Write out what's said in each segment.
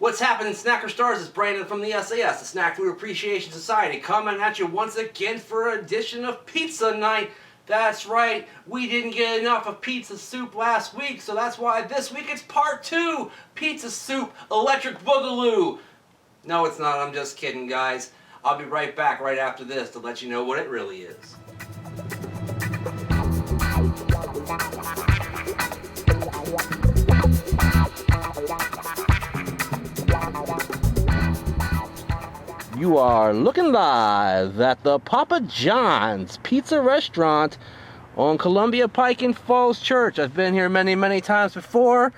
What's happening, Snacker Stars? It's Brandon from the sAs, the Snack Food Appreciation Society, coming at you once again for an edition of Pizza Night. That's right, we didn't get enough of pizza soup last week, so that's why this week it's part 2, Pizza Soup Electric Boogaloo. No, it's not, I'm just kidding, guys. I'll be right back right after this to let you know what it really is. You are looking live at the Papa John's Pizza Restaurant on Columbia Pike in Falls Church. I've been here many times before.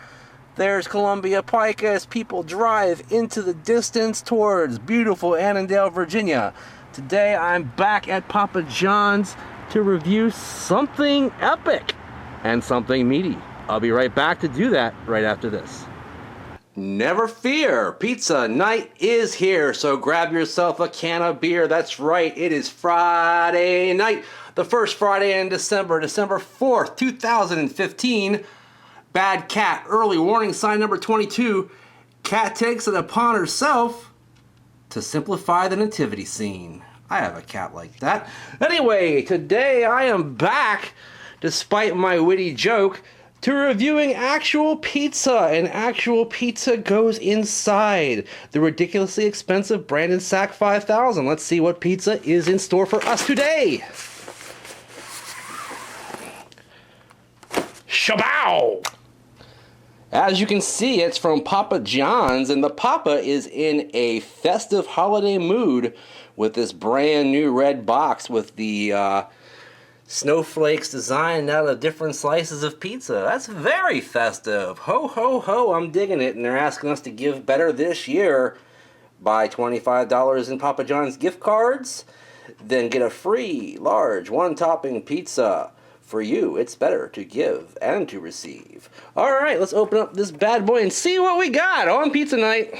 There's Columbia Pike as people drive into the distance towards beautiful Annandale, Virginia. Today I'm back at Papa John's to review something epic and something meaty. I'll be right back to do that right after this. Never fear, Pizza Night is here, so grab yourself a can of beer. That's right, it is Friday night, the first Friday in December, December 4th, 2015. Bad cat, early warning sign number 22. Cat takes it upon herself to simplify the nativity scene. I have a cat like that. Anyway, today I am back, despite my witty joke, to reviewing actual pizza, and actual pizza goes inside the ridiculously expensive Brandon Sack 5000. Let's see what pizza is in store for us today. Shabow! As you can see, it's from Papa John's, and the Papa is in a festive holiday mood with this brand new red box with the snowflakes designed out of different slices of pizza. That's very festive. Ho, ho, ho, I'm digging it. And they're asking us to give better this year. Buy $25 in Papa John's gift cards, then get a free, large, one-topping pizza. For you, it's better to give and to receive. All right, let's open up this bad boy and see what we got on Pizza Night.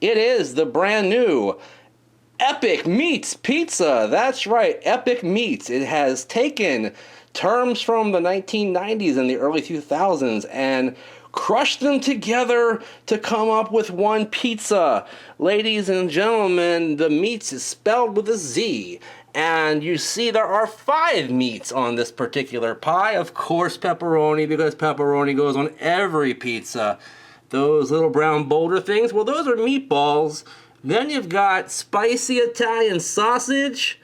It is the brand new Epic Meatz Pizza. That's right, Epic Meatz. It has taken terms from the 1990s and the early 2000s and crushed them together to come up with one pizza. Ladies and gentlemen, the Meatz is spelled with a Z. And you see there are 5 meats on this particular pie. Of course, pepperoni, because pepperoni goes on every pizza. Those little brown boulder things, well, those are meatballs. Then you've got spicy Italian sausage,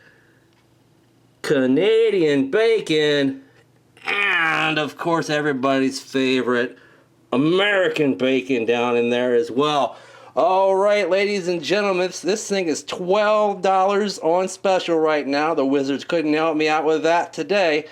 Canadian bacon, and of course everybody's favorite, American bacon down in there as well. Alright, ladies and gentlemen, this thing is $12 on special right now. The Wizards couldn't help me out with that today.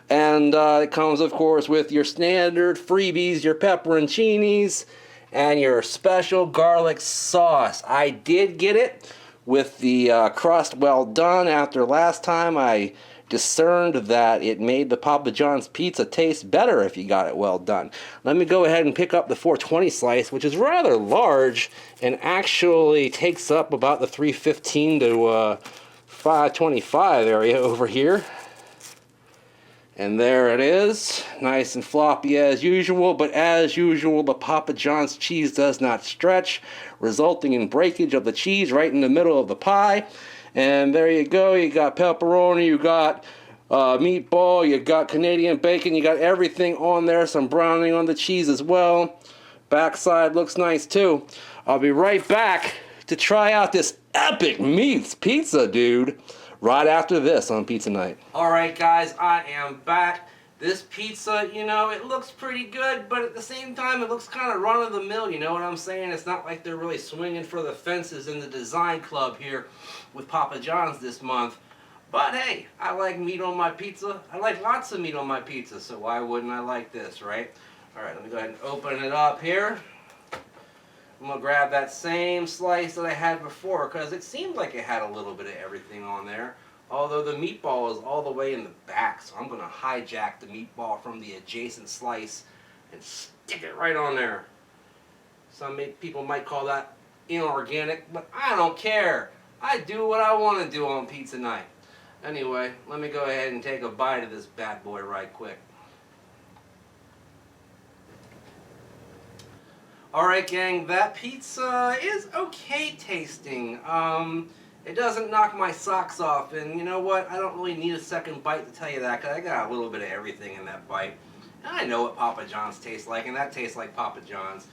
And it comes, of course, with your standard freebies, your pepperoncinis, and your special garlic sauce. I did get it with the crust well done. After last time, I discerned that it made the Papa John's pizza taste better if you got it well done. Let me go ahead and pick up the 420 slice, which is rather large and actually takes up about the 315 to 525 area over here. And there it is, nice and floppy as usual, but as usual, the Papa John's cheese does not stretch, resulting in breakage of the cheese right in the middle of the pie. And there you go, you got pepperoni, you got meatball, you got Canadian bacon, you got everything on there, some browning on the cheese as well. Backside looks nice too. I'll be right back to try out this Epic Meatz Pizza, dude. Right after this on Pizza Night. Alright guys, I am back. This pizza, you know, it looks pretty good, but at the same time it looks kind of run-of-the-mill, you know what I'm saying? It's not like they're really swinging for the fences in the design club here with Papa John's this month. But hey, I like meat on my pizza. I like lots of meat on my pizza, so why wouldn't I like this, right? Alright, let me go ahead and open it up here. I'm going to grab that same slice that I had before because it seemed like it had a little bit of everything on there. Although the meatball is all the way in the back, so I'm going to hijack the meatball from the adjacent slice and stick it right on there. Some people might call that inorganic, but I don't care. I do what I want to do on Pizza Night. Anyway, let me go ahead and take a bite of this bad boy right quick. Alright gang, that pizza is okay tasting. It doesn't knock my socks off, and you know what? I don't really need a second bite to tell you that, because I got a little bit of everything in that bite. And I know what Papa John's tastes like, and that tastes like Papa John's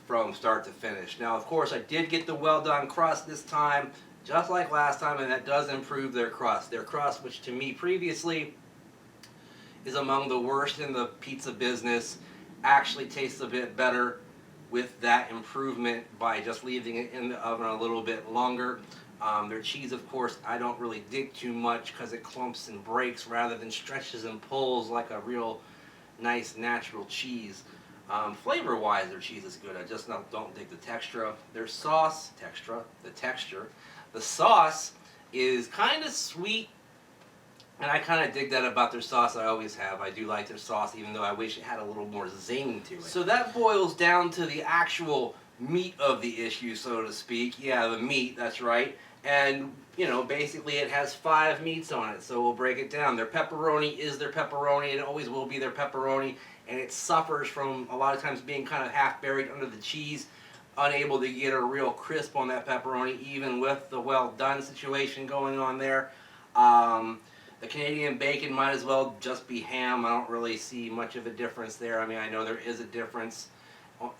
from start to finish. Now, of course, I did get the well done crust this time, just like last time, and that does improve their crust. Their crust, which to me previously is among the worst in the pizza business, actually tastes a bit better with that improvement by just leaving it in the oven a little bit longer. Their cheese, of course, I don't really dig too much because it clumps and breaks rather than stretches and pulls like a real nice natural cheese. Flavor-wise, their cheese is good. I just don't dig the texture. Their sauce, the sauce is kind of sweet, and I kind of dig that about their sauce. I always have. I do like their sauce, even though I wish it had a little more zing to it. So that boils down to the actual meat of the issue, so to speak. Yeah, the meat, that's right. And, you know, basically it has 5 meats on it, so we'll break it down. Their pepperoni is their pepperoni, and it always will be their pepperoni, and it suffers from a lot of times being kind of half buried under the cheese, unable to get a real crisp on that pepperoni, even with the well done situation going on there. The Canadian bacon might as well just be ham. I don't really see much of a difference there. I mean, I know there is a difference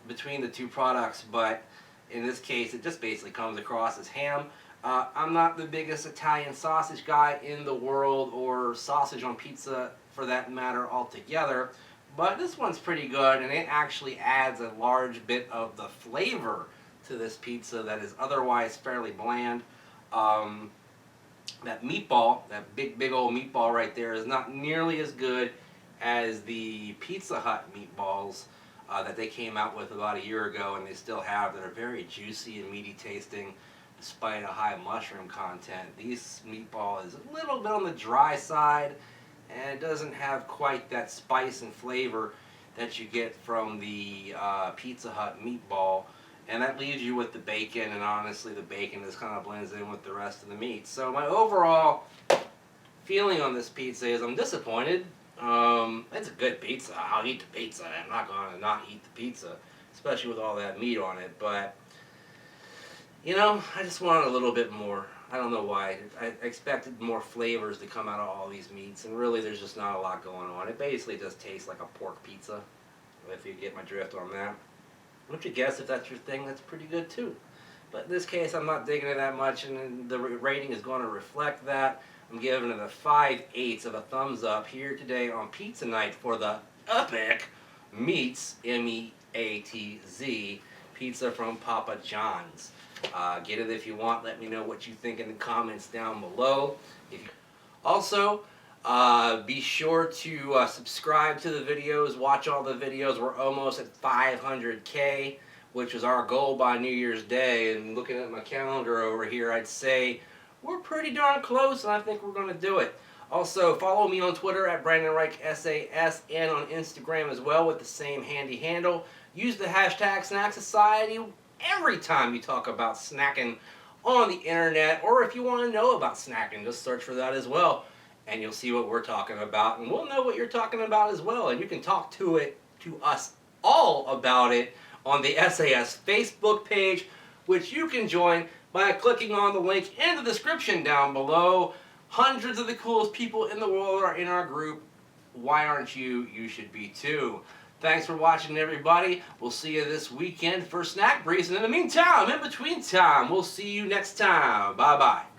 between the two products, but in this case, it just basically comes across as ham. I'm not the biggest Italian sausage guy in the world, or sausage on pizza for that matter altogether, but this one's pretty good, and it actually adds a large bit of the flavor to this pizza that is otherwise fairly bland. That meatball, that big old meatball right there, is not nearly as good as the Pizza Hut meatballs that they came out with about a year ago, and they still have, that are very juicy and meaty tasting despite a high mushroom content. This meatball is a little bit on the dry side, and it doesn't have quite that spice and flavor that you get from the Pizza Hut meatball. And that leaves you with the bacon, and honestly the bacon just kind of blends in with the rest of the meat. So my overall feeling on this pizza is I'm disappointed. It's a good pizza. I'll eat the pizza. I'm not going to not eat the pizza, especially with all that meat on it. But, you know, I just wanted a little bit more. I don't know why. I expected more flavors to come out of all these meats, and really there's just not a lot going on. It basically just tastes like a pork pizza, if you get my drift on that. Which I guess, if that's your thing, that's pretty good too. But in this case, I'm not digging it that much, and the rating is going to reflect that. I'm giving it a 5/8 of a thumbs up here today on Pizza Night for the Epic Meatz, M-E-A-T-Z, pizza from Papa John's. Get it if you want. Let me know what you think in the comments down below. Also, be sure to subscribe to the videos, watch all the videos. We're almost at 500K, which was our goal by New Year's Day. And looking at my calendar over here, I'd say we're pretty darn close, and I think we're going to do it. Also, follow me on Twitter at Brandon Reich SAS, and on Instagram as well with the same handy handle. Use the hashtag Snack Society every time you talk about snacking on the internet, or if you want to know about snacking, just search for that as well. And you'll see what we're talking about, and we'll know what you're talking about as well. And you can talk to us all about it on the SAS Facebook page, which you can join by clicking on the link in the description down below. Hundreds of the coolest people in the world are in our group. Why aren't you? You should be too. Thanks for watching, everybody. We'll see you this weekend for Snack Breeze. And in the meantime, in between time, we'll see you next time. Bye-bye.